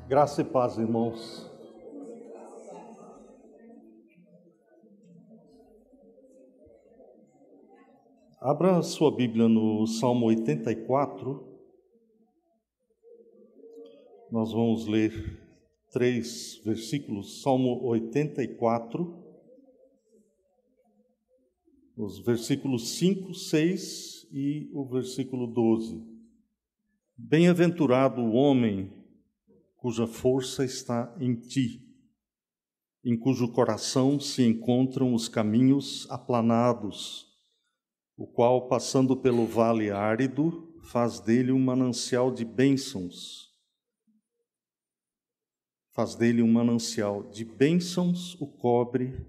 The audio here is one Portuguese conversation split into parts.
Graça e paz, irmãos. Abra sua Bíblia no Salmo 84. Nós vamos ler 3 versículos. Salmo 84, os versículos 5, 6 e o versículo 12. Bem-aventurado o homem cuja força está em ti, em cujo coração se encontram os caminhos aplanados, o qual, passando pelo vale árido, faz dele um manancial de bênçãos. Faz dele um manancial de bênçãos, o cobre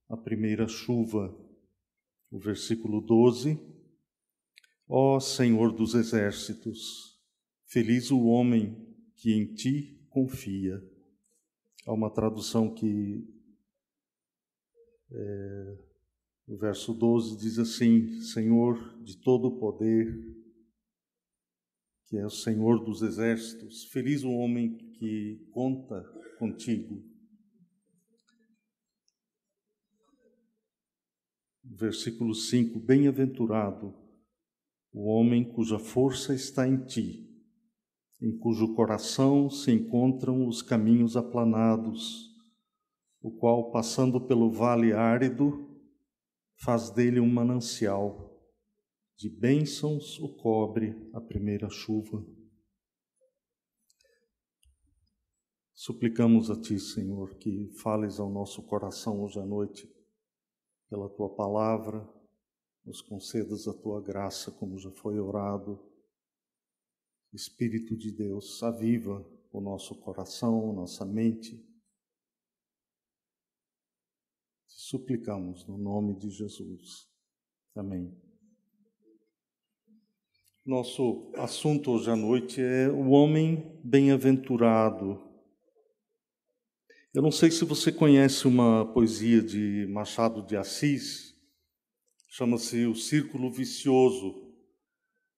a primeira chuva. O versículo 12. Ó Senhor dos exércitos, feliz o homem que em ti confia. Há uma tradução que o verso 12 diz assim: Senhor de todo o poder, que é o Senhor dos exércitos, feliz o homem que conta contigo. Versículo 5: Bem-aventurado o homem cuja força está em ti, em cujo coração se encontram os caminhos aplanados, o qual, passando pelo vale árido, faz dele um manancial, de bênçãos o cobre a primeira chuva. Suplicamos a Ti, Senhor, que fales ao nosso coração hoje à noite, pela Tua palavra, nos concedas a Tua graça, como já foi orado. Espírito de Deus, aviva o nosso coração, nossa mente. Te suplicamos no nome de Jesus. Amém. Nosso assunto hoje à noite é o homem bem-aventurado. Eu não sei se você conhece uma poesia de Machado de Assis, chama-se O Círculo Vicioso.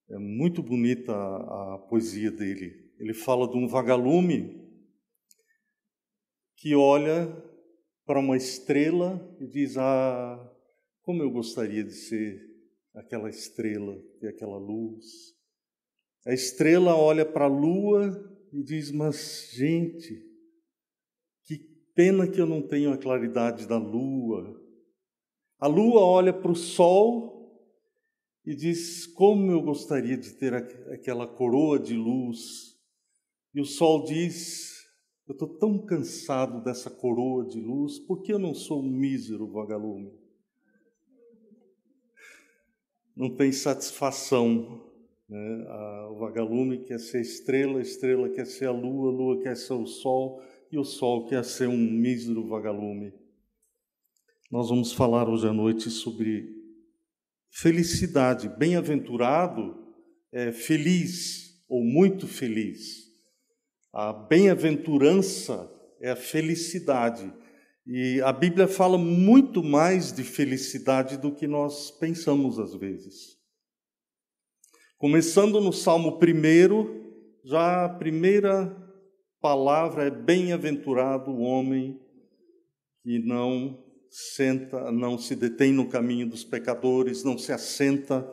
É muito bonita a poesia dele. Ele fala de um vagalume que olha para uma estrela e diz: ah, como eu gostaria de ser aquela estrela, ter aquela luz. A estrela olha para a lua e diz: mas, gente, que pena que eu não tenho a claridade da lua. A lua olha para o sol e diz: como eu gostaria de ter aquela coroa de luz. E o sol diz: eu estou tão cansado dessa coroa de luz, por que eu não sou um mísero vagalume? Não tem satisfação, né? O vagalume quer ser estrela, a estrela quer ser a lua quer ser o sol, e o sol quer ser um mísero vagalume. Nós vamos falar hoje à noite sobre felicidade. Bem-aventurado é feliz ou muito feliz. A bem-aventurança é a felicidade. E a Bíblia fala muito mais de felicidade do que nós pensamos às vezes. Começando no Salmo 1, já a primeira palavra é: bem-aventurado o homem que não se detém no caminho dos pecadores, não se assenta.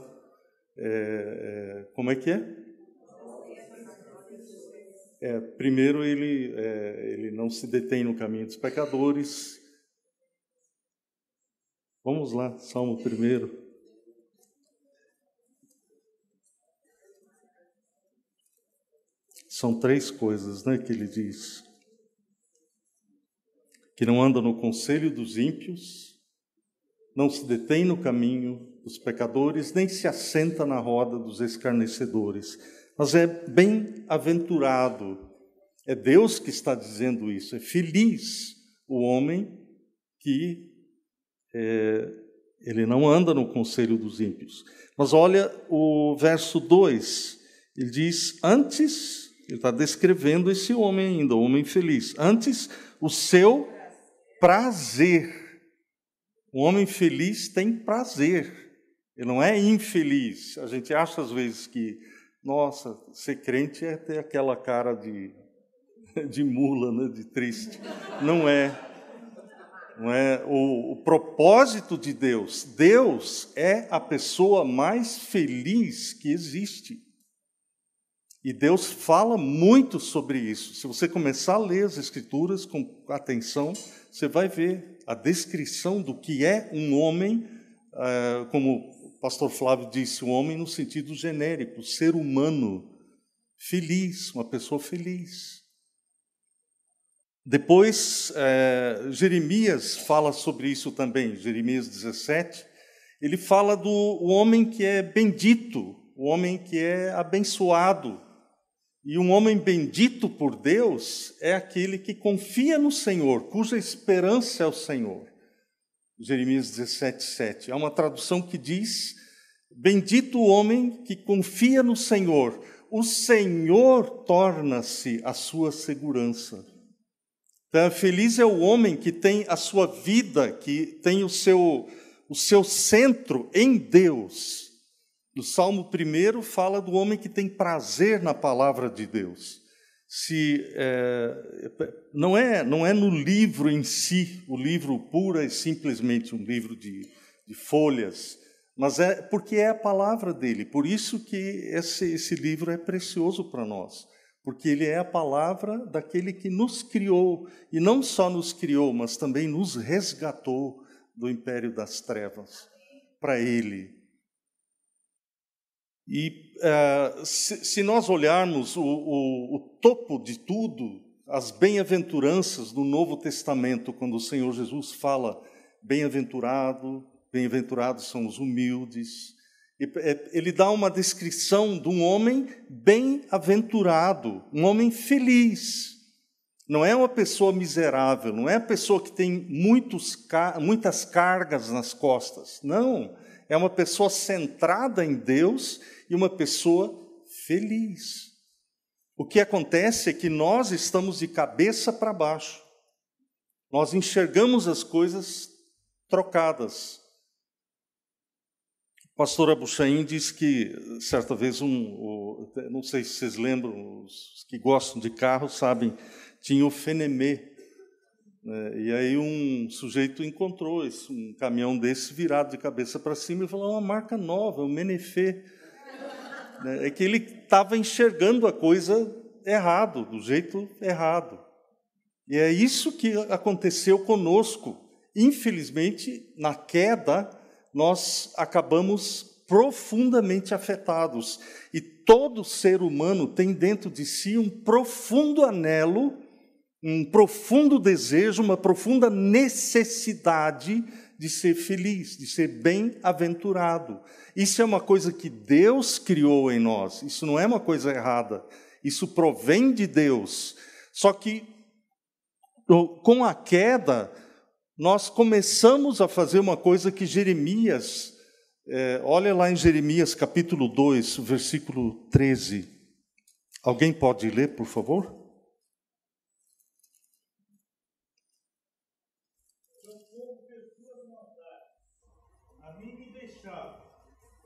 Como é que é? Primeiro, ele não se detém no caminho dos pecadores. Vamos lá, Salmo 1. São 3 coisas, né, que ele diz: que não anda no conselho dos ímpios, não se detém no caminho dos pecadores, nem se assenta na roda dos escarnecedores. Mas é bem-aventurado, é Deus que está dizendo isso, é feliz o homem que ele não anda no conselho dos ímpios. Mas olha o verso 2, ele diz: antes, ele está descrevendo esse homem ainda, o homem feliz, antes o seu prazer. O homem feliz tem prazer, ele não é infeliz. A gente acha às vezes que, nossa, ser crente é ter aquela cara de de mula, né? De triste. Não é. Não é o propósito de Deus. Deus é a pessoa mais feliz que existe. E Deus fala muito sobre isso. Se você começar a ler as Escrituras com atenção, você vai ver a descrição do que é um homem, como o pastor Flávio disse, um homem no sentido genérico, ser humano, feliz, uma pessoa feliz. Depois, Jeremias fala sobre isso também, Jeremias 17, ele fala do homem que é bendito, o homem que é abençoado. E um homem bendito por Deus é aquele que confia no Senhor, cuja esperança é o Senhor. Jeremias 17, 7. Há uma tradução que diz: bendito o homem que confia no Senhor, o Senhor torna-se a sua segurança. Então, feliz é o homem que tem a sua vida, que tem o seu centro em Deus. No Salmo 1 fala do homem que tem prazer na palavra de Deus. Não é no livro em si, o livro pura e simplesmente um livro de folhas, mas é porque é a palavra dele. Por isso que esse livro é precioso para nós, porque ele é a palavra daquele que nos criou, e não só nos criou, mas também nos resgatou do império das trevas, para ele. E se nós olharmos o topo de tudo, as bem-aventuranças do Novo Testamento, quando o Senhor Jesus fala bem-aventurados são os humildes, ele dá uma descrição de um homem bem-aventurado, um homem feliz. Não é uma pessoa miserável, não é a pessoa que tem muitas cargas nas costas, não. É uma pessoa centrada em Deus e uma pessoa feliz. O que acontece é que nós estamos de cabeça para baixo. Nós enxergamos as coisas trocadas. O pastor Abuchaim diz que, certa vez, não sei se vocês lembram, os que gostam de carro sabem, tinha o Fenemê. E aí um sujeito encontrou um caminhão desse virado de cabeça para cima e falou: uma marca nova, o Menefê. É que ele estava enxergando a coisa errado, do jeito errado. E é isso que aconteceu conosco. Infelizmente, na queda, nós acabamos profundamente afetados. E todo ser humano tem dentro de si um profundo anelo, um profundo desejo, uma profunda necessidade de ser feliz, de ser bem-aventurado. Isso é uma coisa que Deus criou em nós, isso não é uma coisa errada, isso provém de Deus. Só que, com a queda, nós começamos a fazer uma coisa que Jeremias, olha lá em Jeremias capítulo 2, versículo 13. Alguém pode ler, por favor?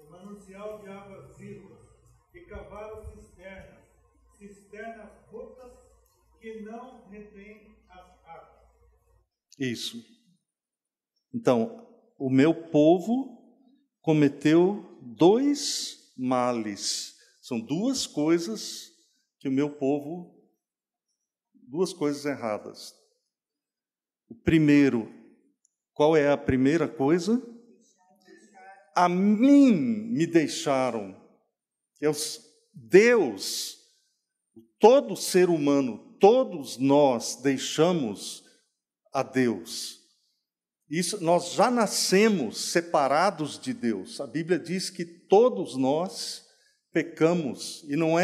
Manancial de águas vivas, e cavaram cisternas rotas que não retêm as águas. Isso. Então, o meu povo cometeu 2 males. São 2 coisas que o meu povo, 2 coisas erradas. O primeiro, qual é a primeira coisa? A mim me deixaram. Deus, todo ser humano, todos nós deixamos a Deus. Isso, nós já nascemos separados de Deus. A Bíblia diz que todos nós pecamos, e não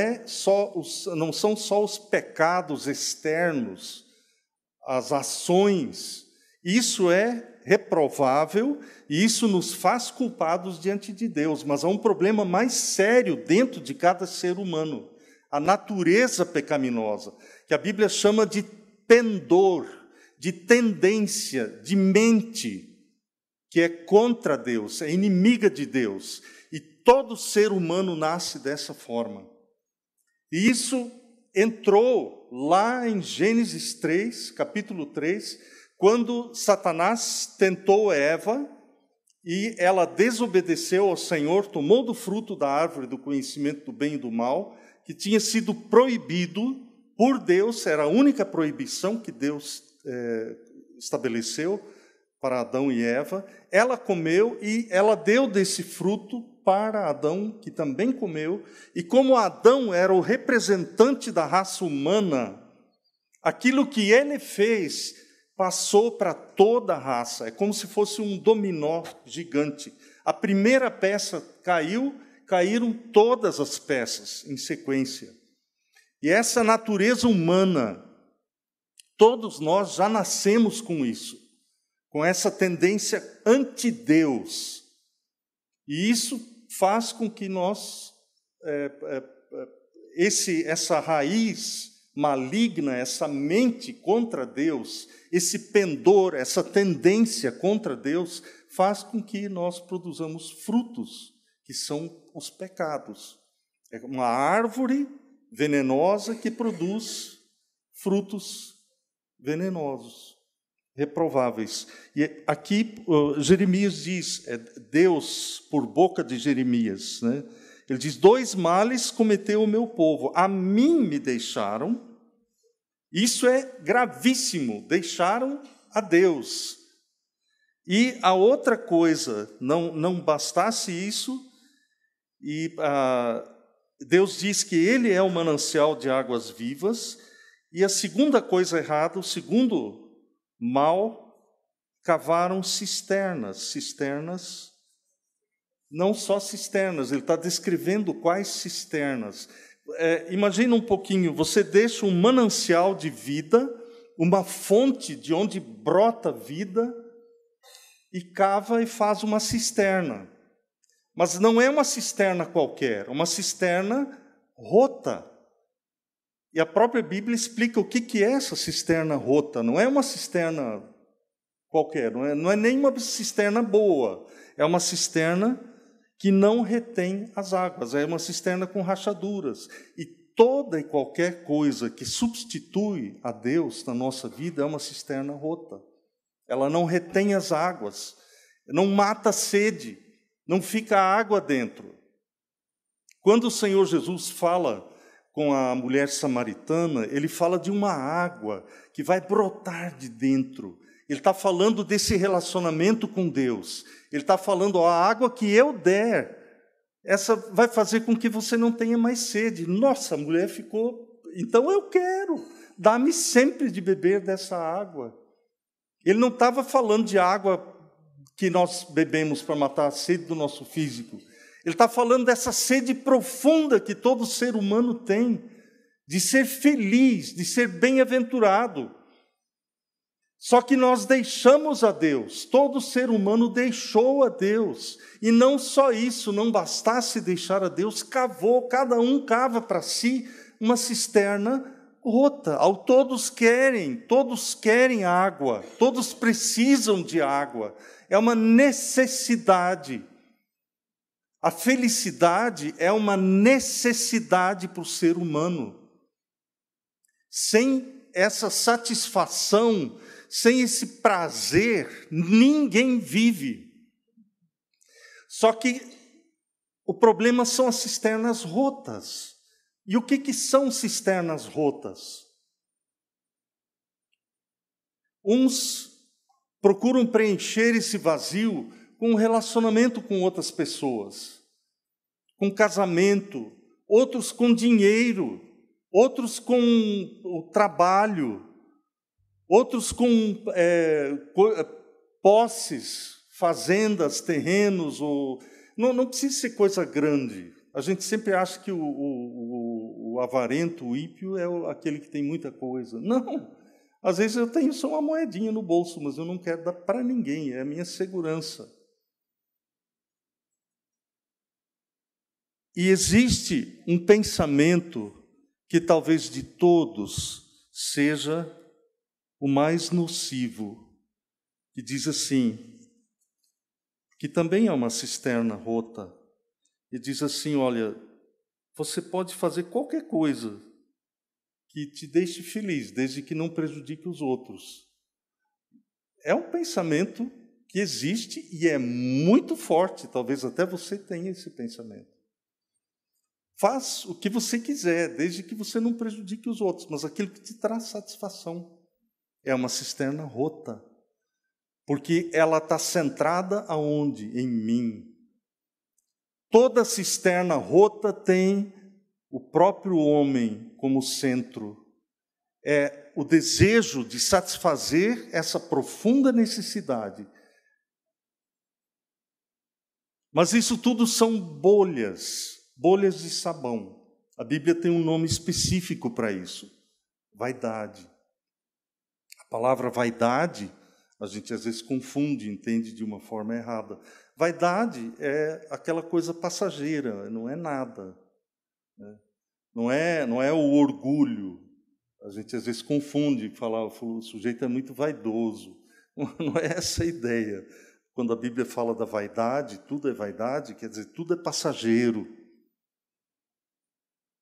são só os pecados externos, as ações. Isso é reprovável e isso nos faz culpados diante de Deus, mas há um problema mais sério dentro de cada ser humano, a natureza pecaminosa, que a Bíblia chama de pendor, de tendência, de mente, que é contra Deus, é inimiga de Deus, e todo ser humano nasce dessa forma. E isso entrou lá em Gênesis 3, capítulo 3, quando Satanás tentou Eva e ela desobedeceu ao Senhor, tomou do fruto da árvore do conhecimento do bem e do mal, que tinha sido proibido por Deus, era a única proibição que Deus estabeleceu para Adão e Eva. Ela comeu e ela deu desse fruto para Adão, que também comeu. E como Adão era o representante da raça humana, aquilo que ele fez passou para toda a raça. É como se fosse um dominó gigante. A primeira peça caiu, caíram todas as peças em sequência. E essa natureza humana, todos nós já nascemos com isso, com essa tendência anti-Deus. E isso faz com que nós, essa raiz maligna, essa mente contra Deus, esse pendor, essa tendência contra Deus, faz com que nós produzamos frutos, que são os pecados. É uma árvore venenosa que produz frutos venenosos, reprováveis. E aqui Jeremias diz, Deus, por boca de Jeremias, né? Ele diz, 2 males cometeu o meu povo, a mim me deixaram. Isso é gravíssimo, deixaram a Deus. E a outra coisa, não bastasse isso, e Deus diz que Ele é o manancial de águas vivas, e a segunda coisa errada, o segundo mal, cavaram cisternas, não só cisternas, ele está descrevendo quais cisternas. Imagina um pouquinho, você deixa um manancial de vida, uma fonte de onde brota vida, e cava e faz uma cisterna. Mas não é uma cisterna qualquer, uma cisterna rota. E a própria Bíblia explica o que é essa cisterna rota. Não é uma cisterna qualquer, não é nem uma cisterna boa. É uma cisterna que não retém as águas, é uma cisterna com rachaduras. E toda e qualquer coisa que substitui a Deus na nossa vida é uma cisterna rota. Ela não retém as águas, não mata a sede, não fica água dentro. Quando o Senhor Jesus fala com a mulher samaritana, ele fala de uma água que vai brotar de dentro. Ele está falando desse relacionamento com Deus. Ele está falando, a água que eu der, essa vai fazer com que você não tenha mais sede. Nossa, a mulher ficou, então eu quero, dá-me sempre de beber dessa água. Ele não estava falando de água que nós bebemos para matar a sede do nosso físico. Ele está falando dessa sede profunda que todo ser humano tem, de ser feliz, de ser bem-aventurado. Só que nós deixamos a Deus, todo ser humano deixou a Deus. E não só isso, não bastasse deixar a Deus, cavou, cada um cava para si uma cisterna rota. Todos querem água, todos precisam de água. É uma necessidade. A felicidade é uma necessidade para o ser humano. Sem essa satisfação, sem esse prazer, ninguém vive. Só que o problema são as cisternas rotas. E o que são cisternas rotas? Uns procuram preencher esse vazio com um relacionamento com outras pessoas, com casamento, outros com dinheiro, outros com o trabalho, outros com posses, fazendas, terrenos. Não precisa ser coisa grande. A gente sempre acha que o avarento, o ímpio, é aquele que tem muita coisa. Não. Às vezes eu tenho só uma moedinha no bolso, mas eu não quero dar para ninguém, é a minha segurança. E existe um pensamento que talvez de todos seja o mais nocivo, que diz assim, que também é uma cisterna rota, e diz assim, olha, você pode fazer qualquer coisa, que te deixe feliz, desde que não prejudique os outros. É um pensamento que existe e é muito forte, talvez até você tenha esse pensamento. Faz o que você quiser, desde que você não prejudique os outros, mas aquilo que te traz satisfação. É uma cisterna rota, porque ela está centrada aonde? Em mim. Toda cisterna rota tem o próprio homem como centro. É o desejo de satisfazer essa profunda necessidade. Mas isso tudo são bolhas de sabão. A Bíblia tem um nome específico para isso: vaidade. A palavra vaidade, a gente às vezes confunde, entende de uma forma errada. Vaidade é aquela coisa passageira, não é nada. Né? Não é o orgulho. A gente às vezes confunde, fala, o sujeito é muito vaidoso. Não é essa a ideia. Quando a Bíblia fala da vaidade, tudo é vaidade, quer dizer, tudo é passageiro.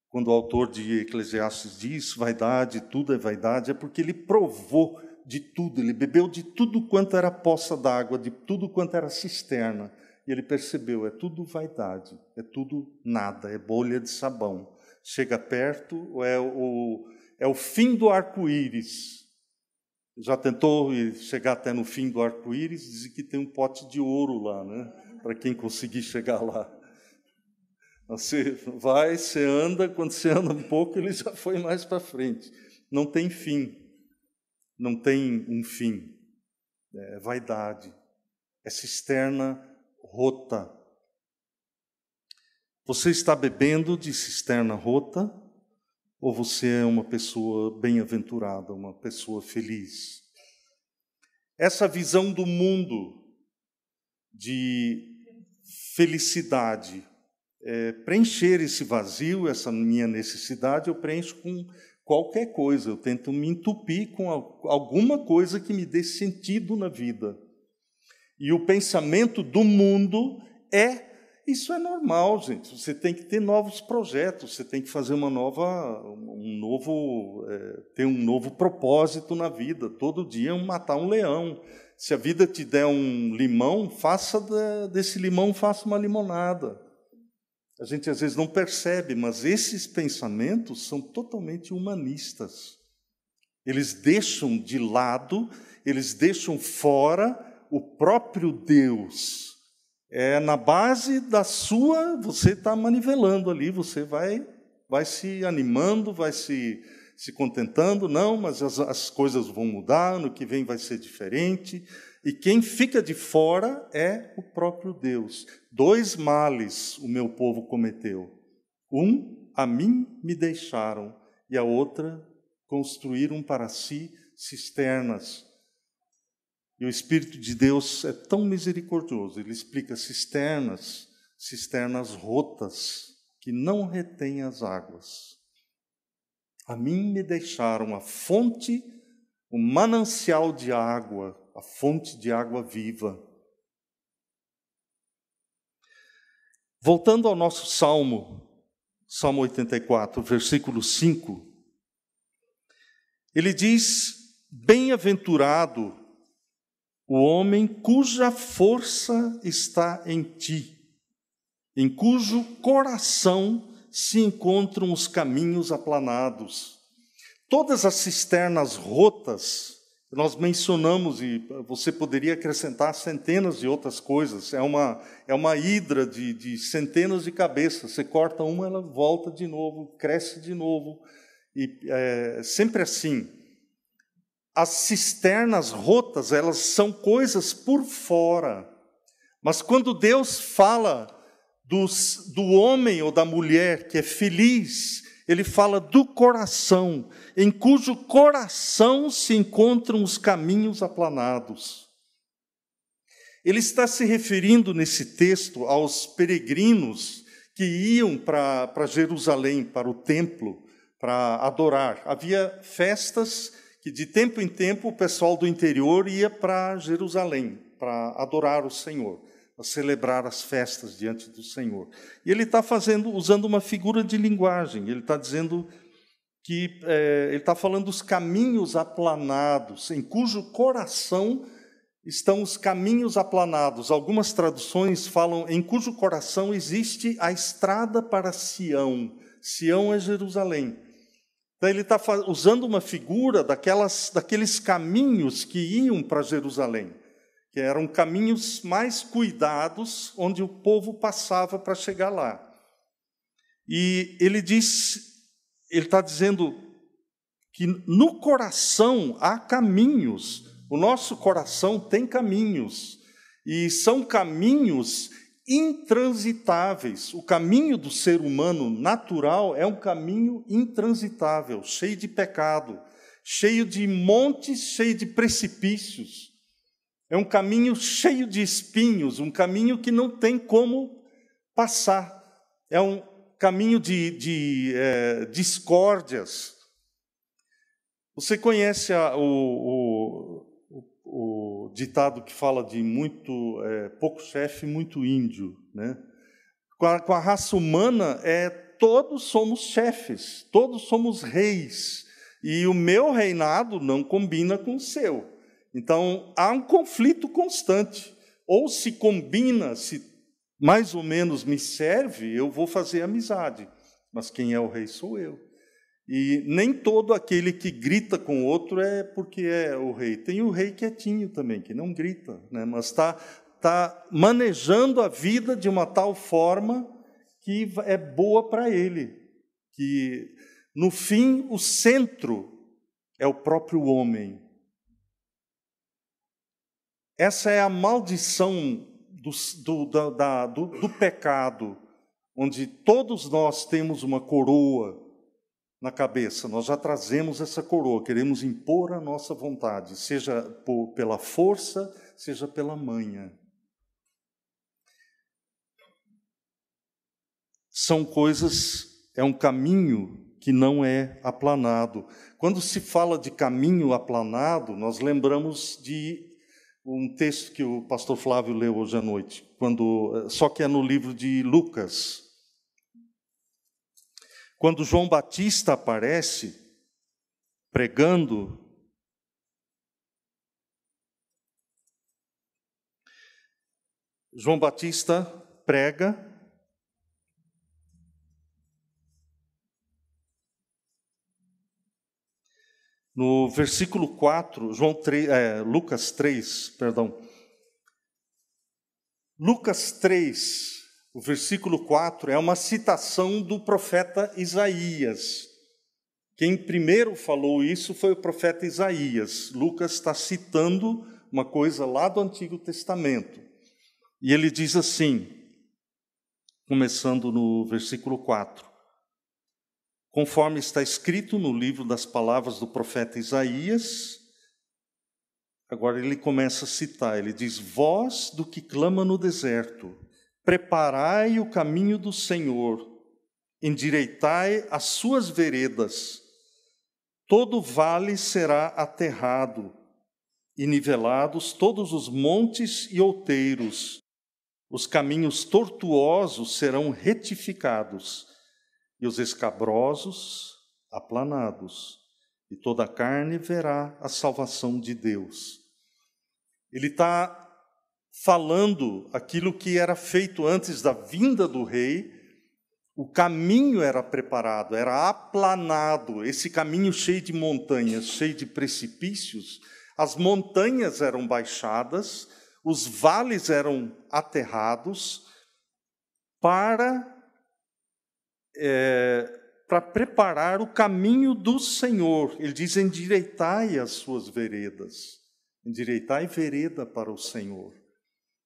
Quando o autor de Eclesiastes diz vaidade, tudo é vaidade, é porque ele provou de tudo, ele bebeu de tudo quanto era poça d'água, de tudo quanto era cisterna. E ele percebeu, é tudo vaidade, é tudo nada, é bolha de sabão. Chega perto, é o fim do arco-íris. Já tentou chegar até no fim do arco-íris? Dizem que tem um pote de ouro lá, né? Para quem conseguir chegar lá. Você vai, você anda, quando você anda um pouco, ele já foi mais para frente. Não tem fim. Não tem um fim. É vaidade. É cisterna rota. Você está bebendo de cisterna rota? Ou você é uma pessoa bem-aventurada, uma pessoa feliz? Essa visão do mundo de felicidade, preencher esse vazio, essa minha necessidade, eu preencho com qualquer coisa. Eu tento me entupir com alguma coisa que me dê sentido na vida. E o pensamento do mundo isso é normal, gente. Você tem que ter novos projetos, você tem que fazer ter um novo propósito na vida. Todo dia matar um leão. Se a vida te der um limão, faça desse limão uma limonada. A gente às vezes não percebe, mas esses pensamentos são totalmente humanistas. Eles deixam de lado, eles deixam fora o próprio Deus. Na base você está manivelando ali, você vai se animando, vai se contentando. Não, mas as coisas vão mudar, ano que vem vai ser diferente. E quem fica de fora é o próprio Deus. 2 males o meu povo cometeu. A mim me deixaram, e a outra, construíram para si cisternas. E o Espírito de Deus é tão misericordioso, ele explica cisternas rotas, que não retêm as águas. A mim me deixaram a fonte, o manancial de água, a fonte de água viva. Voltando ao nosso Salmo 84, versículo 5, ele diz: bem-aventurado o homem cuja força está em ti, em cujo coração se encontram os caminhos aplanados. Todas as cisternas rotas, nós mencionamos, e você poderia acrescentar centenas de outras coisas, é uma hidra de centenas de cabeças. Você corta uma, ela volta de novo, cresce de novo, e sempre assim. As cisternas rotas, elas são coisas por fora. Mas quando Deus fala do homem ou da mulher que é feliz, ele fala do coração, em cujo coração se encontram os caminhos aplanados. Ele está se referindo nesse texto aos peregrinos que iam para Jerusalém, para o templo, para adorar. Havia festas que de tempo em tempo o pessoal do interior ia para Jerusalém, para adorar o Senhor, para celebrar as festas diante do Senhor. E ele está usando uma figura de linguagem, ele está dizendo que ele está falando dos caminhos aplanados, em cujo coração estão os caminhos aplanados. Algumas traduções falam em cujo coração existe a estrada para Sião. Sião é Jerusalém. Então ele está usando uma figura daqueles caminhos que iam para Jerusalém, que eram caminhos mais cuidados, onde o povo passava para chegar lá. E ele está dizendo que no coração há caminhos. O nosso coração tem caminhos, e são caminhos intransitáveis. O caminho do ser humano natural é um caminho intransitável, cheio de pecado, cheio de montes, cheio de precipícios. É um caminho cheio de espinhos, um caminho que não tem como passar. É um caminho de discórdias. Você conhece o ditado que fala de pouco chefe, muito índio, né? Com a raça humana, todos somos chefes, todos somos reis, e o meu reinado não combina com o seu. Então, há um conflito constante. Ou se combina, se mais ou menos me serve, eu vou fazer amizade, mas quem é o rei sou eu. E nem todo aquele que grita com o outro é porque é o rei. Tem o rei quietinho também, que não grita, né? Mas está manejando a vida de uma tal forma que é boa para ele. Que, no fim, o centro é o próprio homem. Essa é a maldição do pecado, onde todos nós temos uma coroa na cabeça. Nós já trazemos essa coroa, queremos impor a nossa vontade, seja pela força, seja pela manha. São coisas, é um caminho que não é aplanado. Quando se fala de caminho aplanado, nós lembramos de um texto que o pastor Flávio leu hoje à noite, só que é no livro de Lucas. Quando João Batista aparece pregando, João Batista prega, no versículo 4, Lucas 3, Lucas 3, o versículo 4 é uma citação do profeta Isaías. Quem primeiro falou isso foi o profeta Isaías. Lucas está citando uma coisa lá do Antigo Testamento. E ele diz assim, começando no versículo 4. Conforme está escrito no livro das palavras do profeta Isaías, agora ele começa a citar, ele diz: voz do que clama no deserto, preparai o caminho do Senhor, endireitai as suas veredas, todo vale será aterrado, e nivelados todos os montes e outeiros, os caminhos tortuosos serão retificados, e os escabrosos aplanados, e toda a carne verá a salvação de Deus. Ele está falando aquilo que era feito antes da vinda do rei. O caminho era preparado, era aplanado, esse caminho cheio de montanhas, cheio de precipícios. As montanhas eram baixadas, os vales eram aterrados para preparar o caminho do Senhor. Ele diz: endireitai as suas veredas, endireitai vereda para o Senhor.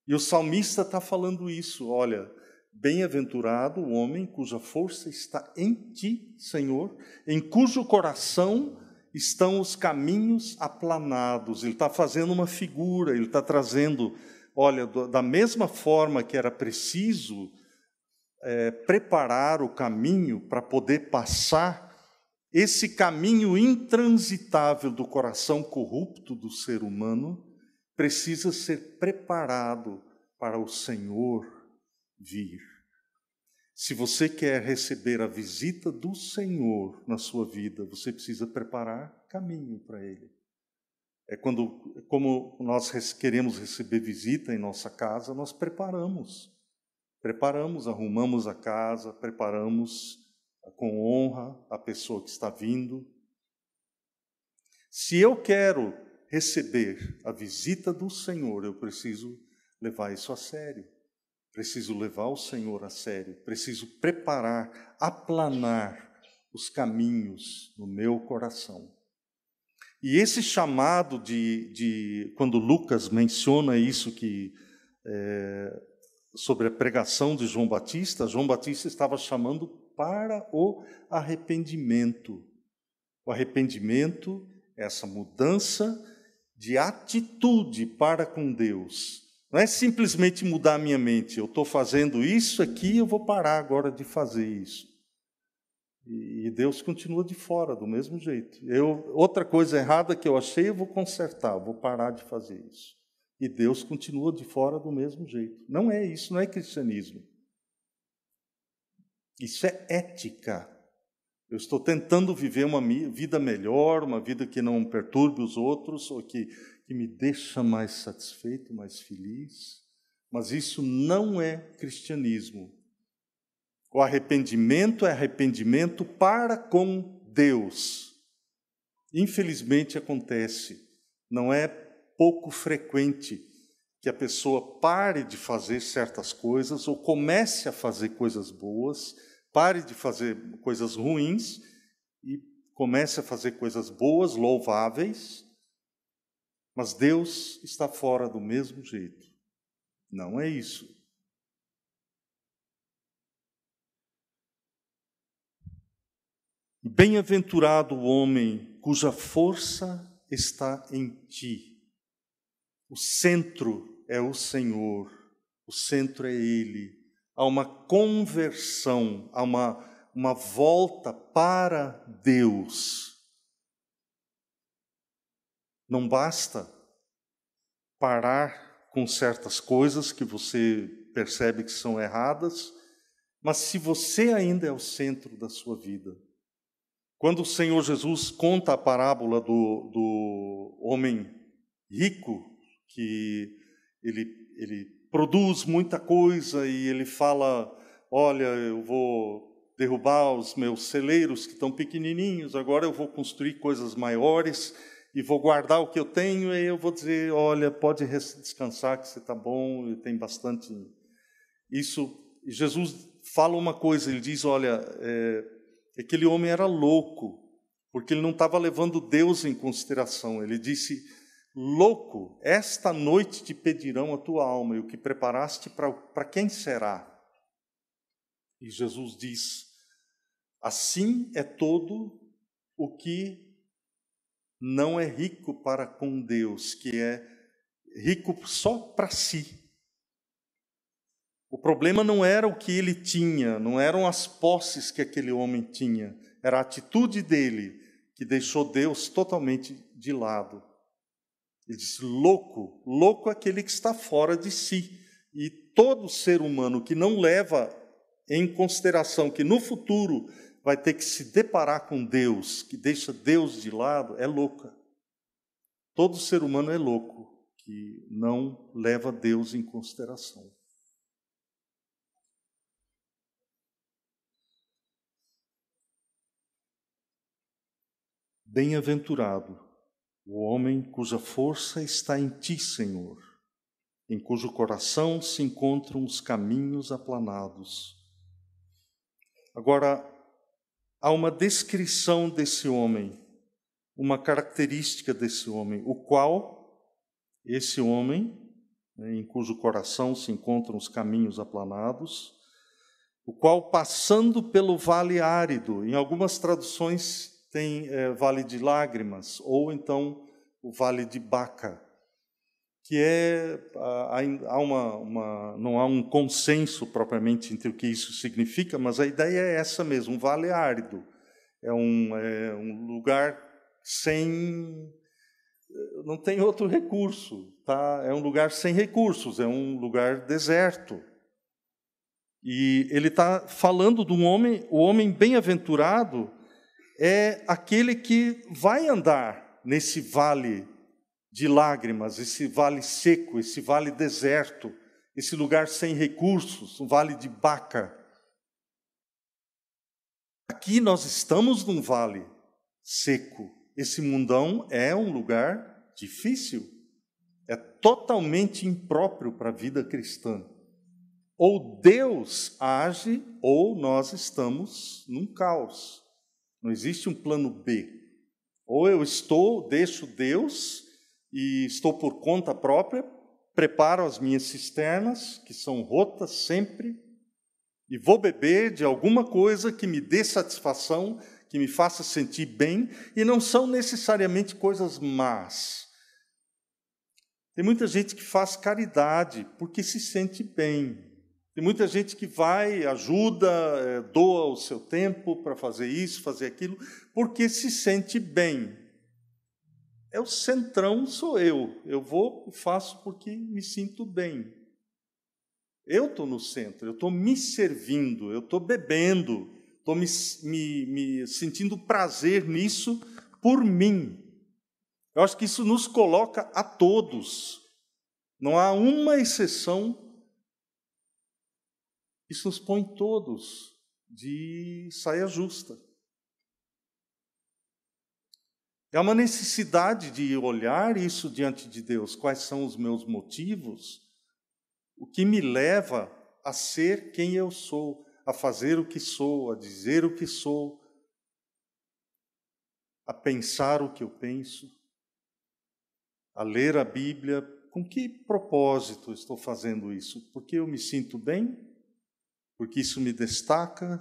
E o salmista está falando isso, olha, bem-aventurado o homem cuja força está em ti, Senhor, em cujo coração estão os caminhos aplanados. Ele está fazendo uma figura, ele está trazendo, olha, da mesma forma que era preciso preparar o caminho para poder passar esse caminho intransitável do coração corrupto do ser humano, precisa ser preparado para o Senhor vir. Se você quer receber a visita do Senhor na sua vida, você precisa preparar caminho para Ele. Como nós queremos receber visita em nossa casa, nós preparamos, arrumamos a casa, preparamos com honra a pessoa que está vindo. Se eu quero receber a visita do Senhor, eu preciso levar isso a sério. Preciso levar o Senhor a sério, preciso preparar, aplanar os caminhos no meu coração. E esse chamado quando Lucas menciona isso sobre a pregação de João Batista estava chamando para o arrependimento. O arrependimento é essa mudança de atitude para com Deus. Não é simplesmente mudar a minha mente. Eu estou fazendo isso aqui, eu vou parar agora de fazer isso. E Deus continua de fora, do mesmo jeito. Outra coisa errada que eu achei, eu vou consertar, vou parar de fazer isso. E Deus continua de fora do mesmo jeito. Não é isso, não é cristianismo. Isso é ética. Eu estou tentando viver uma vida melhor, uma vida que não perturbe os outros, ou que me deixa mais satisfeito, mais feliz. Mas isso não é cristianismo. O arrependimento é arrependimento para com Deus. Infelizmente acontece, não é pouco frequente que a pessoa pare de fazer certas coisas ou comece a fazer coisas boas, pare de fazer coisas ruins e comece a fazer coisas boas, louváveis, mas Deus está fora do mesmo jeito. Não é isso. Bem-aventurado o homem cuja força está em ti. O centro é o Senhor, o centro é Ele. Há uma conversão, há uma volta para Deus. Não basta parar com certas coisas que você percebe que são erradas, mas se você ainda é o centro da sua vida. Quando o Senhor Jesus conta a parábola do homem rico, que ele produz muita coisa e ele fala, olha, eu vou derrubar os meus celeiros que estão pequenininhos, agora eu vou construir coisas maiores e vou guardar o que eu tenho e eu vou dizer, olha, pode descansar que você está bom, e tem bastante. Isso, e Jesus fala uma coisa, ele diz, olha, aquele homem era louco, porque ele não estava levando Deus em consideração. Ele disse, louco, esta noite te pedirão a tua alma, e o que preparaste para quem será? E Jesus diz, assim é todo o que não é rico para com Deus, que é rico só para si. O problema não era o que ele tinha, não eram as posses que aquele homem tinha, era a atitude dele que deixou Deus totalmente de lado. Ele disse, louco é aquele que está fora de si. E todo ser humano que não leva em consideração que no futuro vai ter que se deparar com Deus, que deixa Deus de lado, é louca. Todo ser humano é louco, que não leva Deus em consideração. Bem-aventurado o homem cuja força está em ti, Senhor, em cujo coração se encontram os caminhos aplanados. Agora, há uma descrição desse homem, uma característica desse homem, o qual, esse homem, em cujo coração se encontram os caminhos aplanados, o qual, passando pelo vale árido, em algumas traduções tem vale de lágrimas, ou então o vale de Baca, que não há um consenso propriamente entre o que isso significa, mas a ideia é essa mesmo, um vale árido. É um lugar não tem outro recurso, tá? É um lugar sem recursos, é um lugar deserto. E ele está falando de um homem, o homem bem-aventurado é aquele que vai andar nesse vale de lágrimas, esse vale seco, esse vale deserto, esse lugar sem recursos, um vale de Baca. Aqui nós estamos num vale seco. Esse mundão é um lugar difícil, é totalmente impróprio para a vida cristã. Ou Deus age, ou nós estamos num caos. Não existe um plano B. Ou eu deixo Deus e estou por conta própria, preparo as minhas cisternas, que são rotas sempre, e vou beber de alguma coisa que me dê satisfação, que me faça sentir bem, e não são necessariamente coisas más. Tem muita gente que faz caridade porque se sente bem. Tem muita gente que vai, ajuda, doa o seu tempo para fazer isso, fazer aquilo, porque se sente bem. É o centrão, sou eu. Eu vou e faço porque me sinto bem. Eu estou no centro, eu estou me servindo, eu estou bebendo, estou me sentindo prazer nisso por mim. Eu acho que isso nos coloca a todos. Não há uma exceção. Isso nos põe todos de saia justa. É uma necessidade de olhar isso diante de Deus. Quais são os meus motivos? O que me leva a ser quem eu sou, a fazer o que sou, a dizer o que sou, a pensar o que eu penso, a ler a Bíblia. Com que propósito estou fazendo isso? Porque eu me sinto bem? Porque isso me destaca?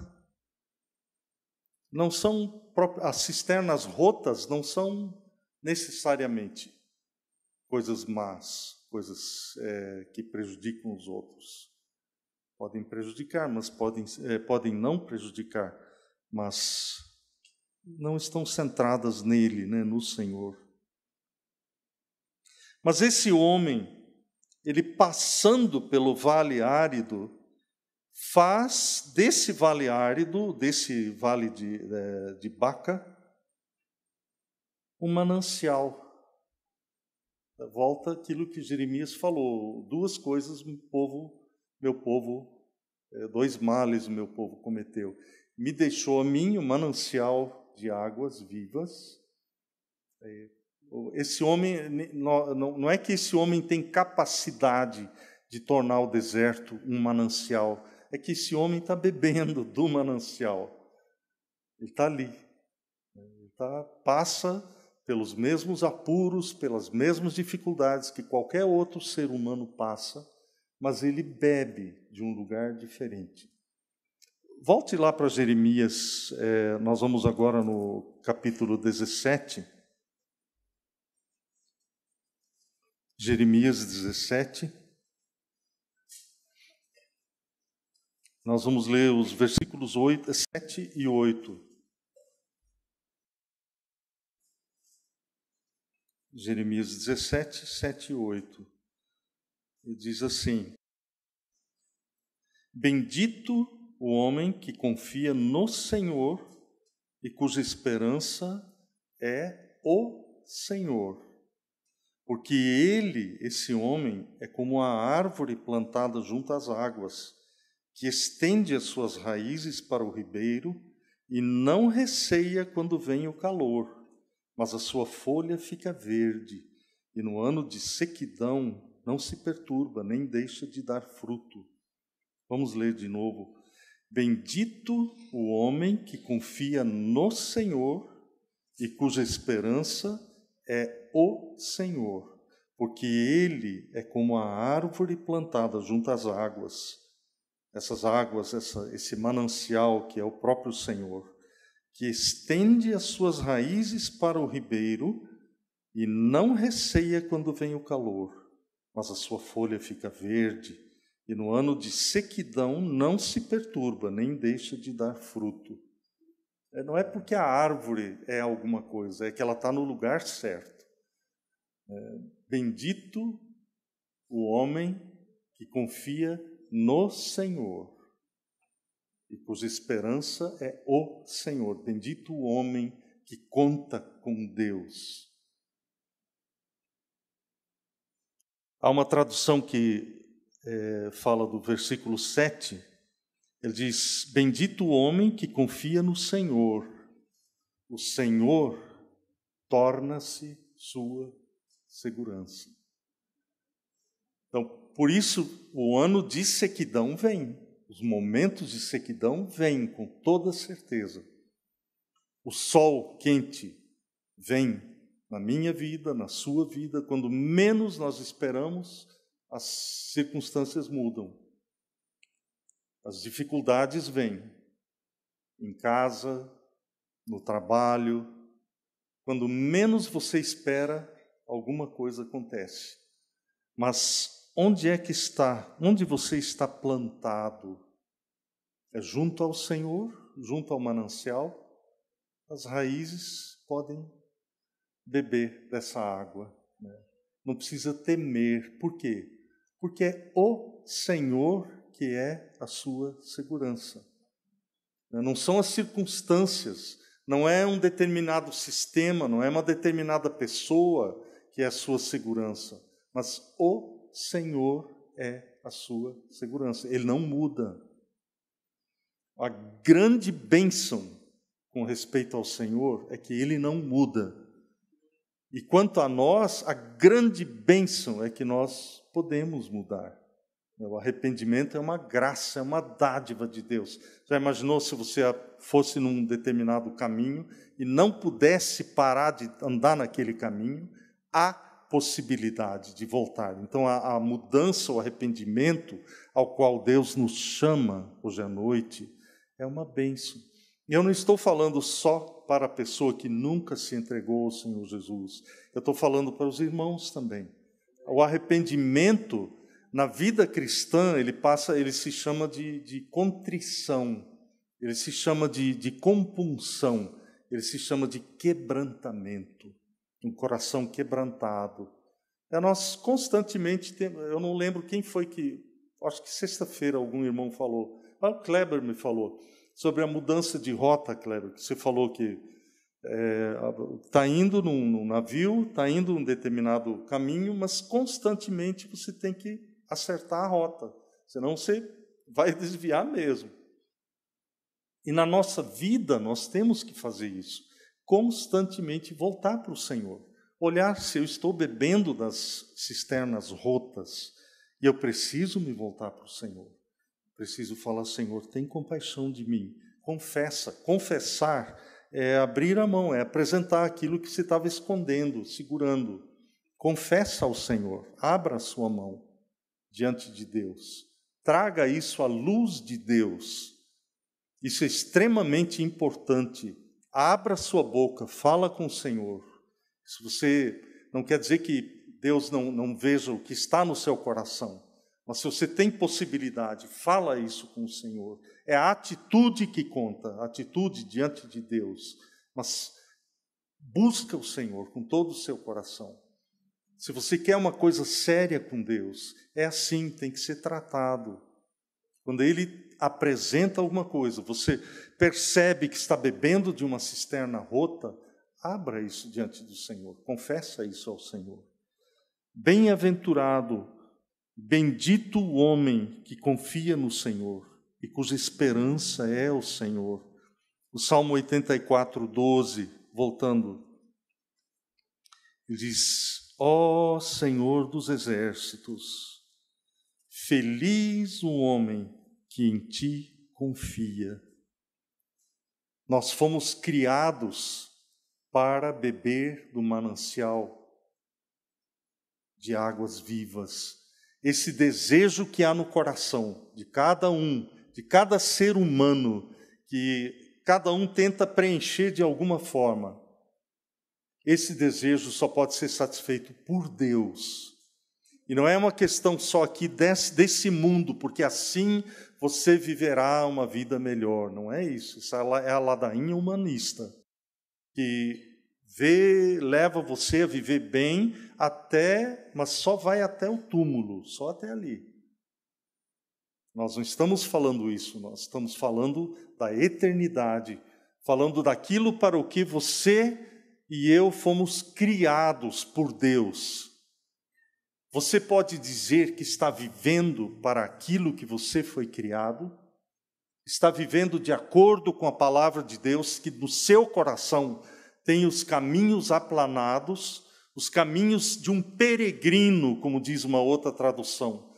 Não são as cisternas rotas não são necessariamente coisas más, coisas que prejudicam os outros. Podem prejudicar, mas podem não prejudicar, mas não estão centradas nele, né, no Senhor. Mas esse homem, ele passando pelo vale árido, faz desse vale árido, desse vale de Baca, um manancial. Volta aquilo que Jeremias falou, duas coisas meu povo, dois males o meu povo cometeu. Me deixou a mim um manancial de águas vivas. Esse homem, não é que esse homem tem capacidade de tornar o deserto um manancial, é que esse homem está bebendo do manancial. Ele está ali. Ele passa pelos mesmos apuros, pelas mesmas dificuldades que qualquer outro ser humano passa, mas ele bebe de um lugar diferente. Volte lá para Jeremias, nós vamos agora no capítulo 17. Jeremias 17. Nós vamos ler os versículos 7 e 8. Jeremias 17, 7 e 8. E diz assim: Bendito o homem que confia no Senhor e cuja esperança é o Senhor. Porque ele, esse homem, é como a árvore plantada junto às águas, que estende as suas raízes para o ribeiro e não receia quando vem o calor, mas a sua folha fica verde, e no ano de sequidão não se perturba, nem deixa de dar fruto. Vamos ler de novo. Bendito o homem que confia no Senhor e cuja esperança é o Senhor, porque ele é como a árvore plantada junto às águas. Essas águas, esse manancial que é o próprio Senhor, que estende as suas raízes para o ribeiro e não receia quando vem o calor, mas a sua folha fica verde, e no ano de sequidão não se perturba, nem deixa de dar fruto. Não é porque a árvore é alguma coisa, é que ela está no lugar certo. Bendito o homem que confia no Senhor. e cuja esperança é o Senhor. Bendito o homem que conta com Deus. Há uma tradução que fala do versículo 7, ele diz: bendito o homem que confia no Senhor, o Senhor torna-se sua segurança. Então, por isso, o ano de sequidão vem, os momentos de sequidão vêm com toda certeza. O sol quente vem na minha vida, na sua vida, quando menos nós esperamos, as circunstâncias mudam. As dificuldades vêm em casa, no trabalho. Quando menos você espera, alguma coisa acontece. Mas onde é que está? Onde você está plantado? É junto ao Senhor, junto ao manancial? As raízes podem beber dessa água, né? Não precisa temer. Por quê? Porque é o Senhor que é a sua segurança. Não são as circunstâncias, não é um determinado sistema, não é uma determinada pessoa que é a sua segurança, mas o Senhor é a sua segurança. Ele não muda. A grande bênção com respeito ao Senhor é que Ele não muda. E quanto a nós, a grande bênção é que nós podemos mudar. O arrependimento é uma graça, é uma dádiva de Deus. Já imaginou se você fosse num determinado caminho e não pudesse parar de andar naquele caminho? Há possibilidade de voltar. Então, a mudança, o arrependimento ao qual Deus nos chama hoje à noite é uma bênção. E eu não estou falando só para a pessoa que nunca se entregou ao Senhor Jesus. Eu estou falando para os irmãos também. O arrependimento, na vida cristã, ele se chama de contrição, ele se chama de compunção, ele se chama de quebrantamento, um coração quebrantado. Nós constantemente temos, eu não lembro quem foi que, acho que sexta-feira algum irmão falou, o Kleber me falou, sobre a mudança de rota, Kleber, que você falou que está indo num navio, está indo num determinado caminho, mas constantemente você tem que acertar a rota, senão você vai desviar mesmo. E na nossa vida nós temos que fazer isso, constantemente voltar para o Senhor, olhar se eu estou bebendo das cisternas rotas e eu preciso me voltar para o Senhor. Preciso falar: Senhor, tem compaixão de mim. Confessar é abrir a mão, é apresentar aquilo que você estava escondendo, segurando. Confessa ao Senhor, abra a sua mão diante de Deus. Traga isso à luz de Deus. Isso é extremamente importante. Abra a sua boca, fala com o Senhor. Se você não quer dizer que Deus não veja o que está no seu coração, mas se você tem possibilidade, fala isso com o Senhor. É a atitude que conta, a atitude diante de Deus. Mas busca o Senhor com todo o seu coração. Se você quer uma coisa séria com Deus, é assim, tem que ser tratado. Quando Ele apresenta alguma coisa, você percebe que está bebendo de uma cisterna rota, abra isso diante do Senhor, confessa isso ao Senhor. Bem-aventurado, bendito o homem que confia no Senhor e cuja esperança é o Senhor. O Salmo 84, 12, voltando, ele diz: ó Senhor dos exércitos, feliz o homem que em ti confia. Nós fomos criados para beber do manancial de águas vivas. Esse desejo que há no coração de cada ser humano, que cada um tenta preencher de alguma forma, esse desejo só pode ser satisfeito por Deus. E não é uma questão só aqui desse mundo, porque assim você viverá uma vida melhor. Não é isso. Isso é a ladainha humanista, que leva você a viver bem mas só vai até o túmulo, só até ali. Nós não estamos falando isso, nós estamos falando da eternidade, falando daquilo para o que você e eu fomos criados por Deus. Você pode dizer que está vivendo para aquilo que você foi criado? Está vivendo de acordo com a palavra de Deus, que no seu coração tem os caminhos aplanados, os caminhos de um peregrino, como diz uma outra tradução.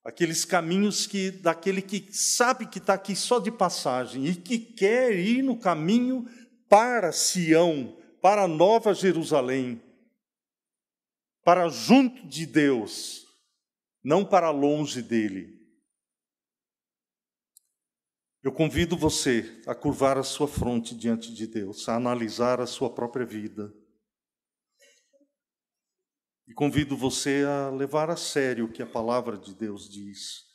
Aqueles caminhos daquele que sabe que está aqui só de passagem e que quer ir no caminho para Sião, para a Nova Jerusalém, para junto de Deus, não para longe dele. Eu convido você a curvar a sua fronte diante de Deus, a analisar a sua própria vida. E convido você a levar a sério o que a palavra de Deus diz.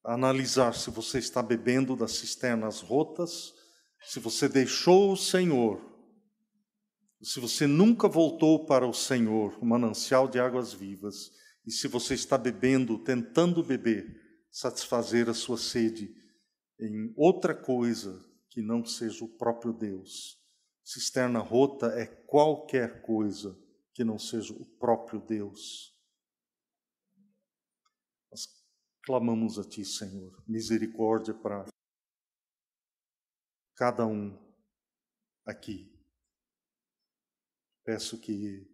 A analisar se você está bebendo das cisternas rotas, se você deixou o Senhor, se você nunca voltou para o Senhor, o manancial de águas vivas, e se você está bebendo, tentando beber, satisfazer a sua sede em outra coisa que não seja o próprio Deus. Cisterna rota é qualquer coisa que não seja o próprio Deus. Nós clamamos a Ti, Senhor, misericórdia para cada um aqui. Peço que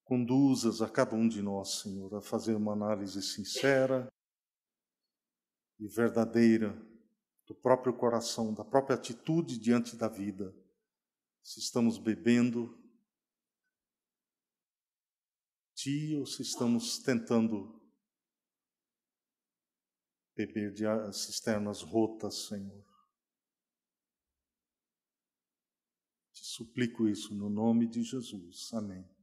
conduzas a cada um de nós, Senhor, a fazer uma análise sincera e verdadeira do próprio coração, da própria atitude diante da vida. Se estamos bebendo Ti ou se estamos tentando beber de cisternas rotas, Senhor. Te suplico isso no nome de Jesus. Amém.